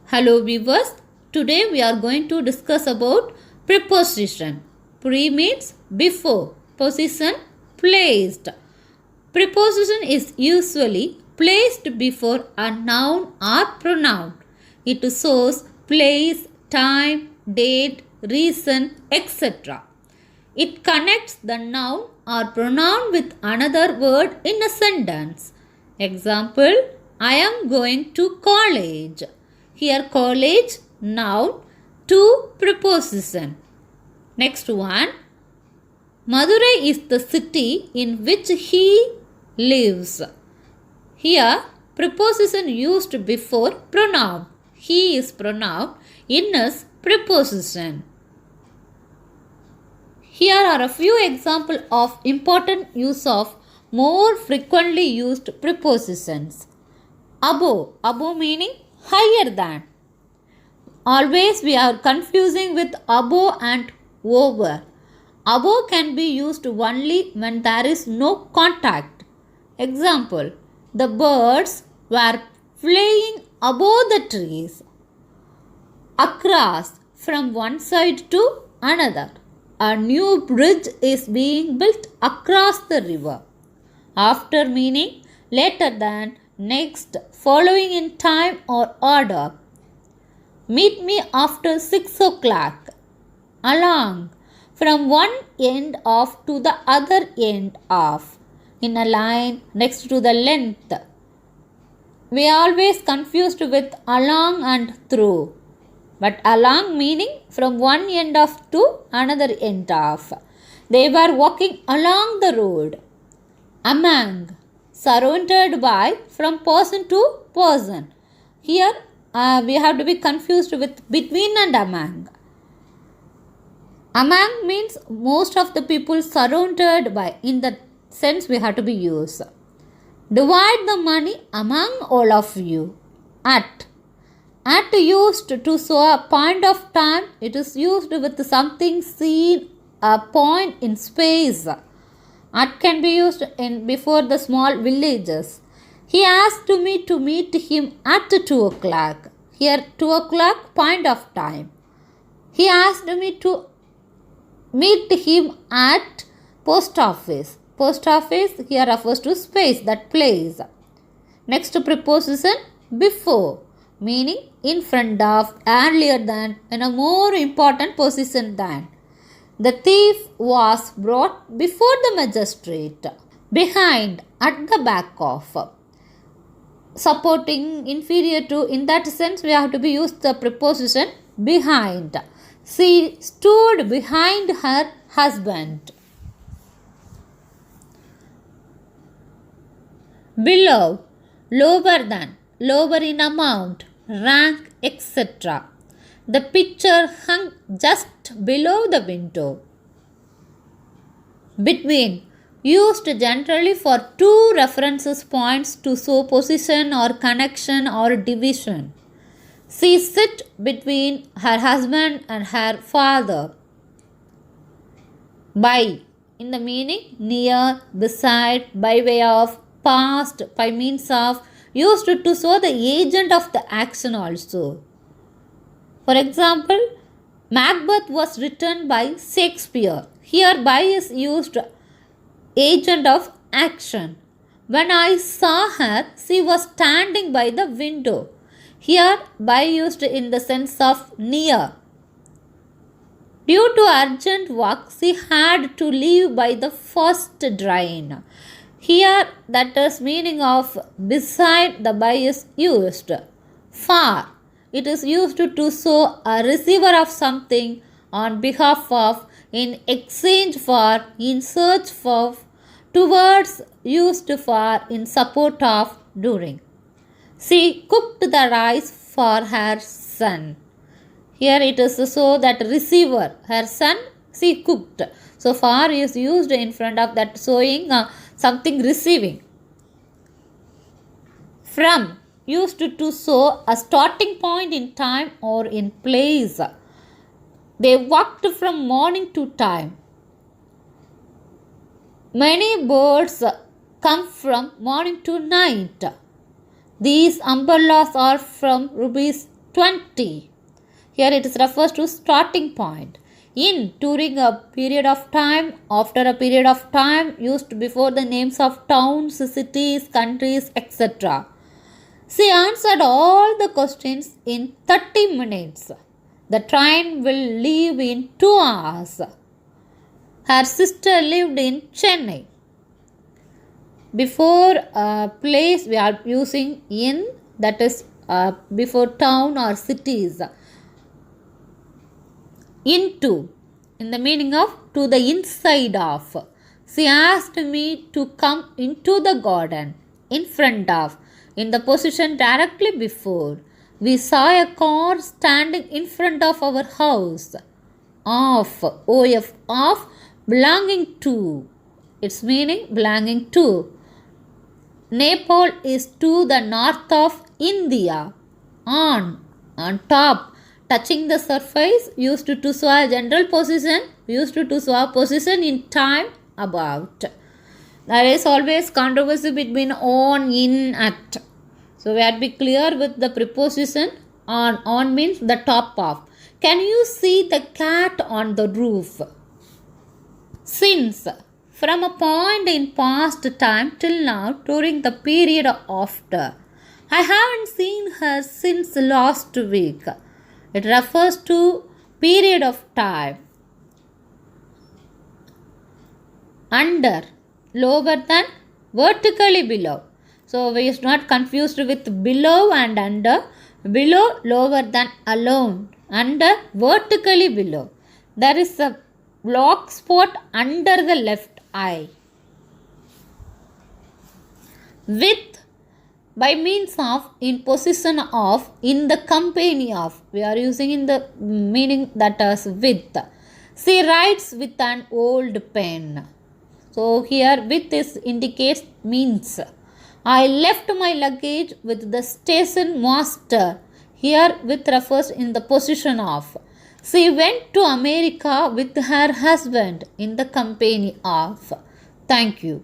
Hello viewers, today we are going to discuss about preposition. Pre means before, position placed. Preposition is usually placed before a noun or pronoun. It shows place, time, date, reason, etc. It connects the noun or pronoun with another word in a sentence. Example, I am going to college. Here college, noun, to preposition. Next one, Madurai is the city in which he lives. Here preposition used before pronoun. He is pronoun in is preposition. Here are a few examples of important use of more frequently used prepositions. Above, above meaning higher than. Always we are confusing with above and over. Above can be used only when there is no contact. Example, the birds were flying above the trees. Across, from one side to another. A new bridge is being built across the river. After meaning later than, next, following in time or order. Meet me after 6 o'clock. Along, from one end of to the other end of. In a line next to the length. We are always confused with along and through. But along meaning from one end of to another end of. They were walking along the road. Among, surrounded by, from person to person. Here we have to be confused with between and among. Among means most of the people surrounded by. In the sense we have to be used. Divide the money among all of you. At used to show a point of time. It is used with something seen, a point in space. At can be used in before the small villages. He asked me to meet him at 2 o'clock. Here 2 o'clock, point of time. He asked me to meet him at post office. Post office here refers to space, that place. Next preposition, before, meaning in front of, earlier than, in a more important position than. The thief was brought before the magistrate. Behind, at the back of. Supporting, inferior to, in that sense we have to be used the preposition behind. She stood behind her husband. Below, lower than, lower in amount, rank, etc. The picture hung just below the window. Between, used generally for two reference points to show position or connection or division. She sat between her husband and her father. By, in the meaning near, beside, by way of, past, by means of, used to show the agent of the action also. For example, Macbeth was written by Shakespeare. Here by is used agent of action. When I saw her, she was standing by the window. Here by used in the sense of near. Due to urgent work, she had to leave by the first train. Here that is meaning of beside, the by is used. Far, it is used to show a receiver of something on behalf of, in exchange for, in search for, towards, used for, in support of, during. She cooked the rice for her son. Here it is so that receiver, her son, she cooked. So for is used in front of that showing something receiving. From, used to show a starting point in time or in place. They walked from morning to time. Many birds come from morning to night. These umbrellas are from rupees 20. Here it is refers to starting point. In, during a period of time, after a period of time, used before the names of towns, cities, countries, etc. She answered all the questions in 30 minutes. The train will leave in 2 hours. Her sister lived in Chennai. Before place we are using in, that is before town or cities. Into, in the meaning of to the inside of. She asked me to come into the garden. In front of, in the position directly before. We saw a car standing in front of our house. Of, belonging to. Its meaning belonging to. Nepal is to the north of India. On top, touching the surface, used to show a general position, used to show a position in time, about. There is always controversy between on, in, at. So we have to be clear with the preposition on. On means the top of. Can you see the cat on the roof? Since, from a point in past time till now, during the period after. I haven't seen her since last week. It refers to period of time. Under, lower than, vertically below. So we is not confused with below and under. Below, lower than, alone. Under, vertically below. There is a black spot under the left eye. With, by means of, in possession of, in the company of. We are using in the meaning that is with. She writes with an old pen. So here with this indicates means. I left my luggage with the station master. Here with refers in the position of. She went to America with her husband in the company of. Thank you.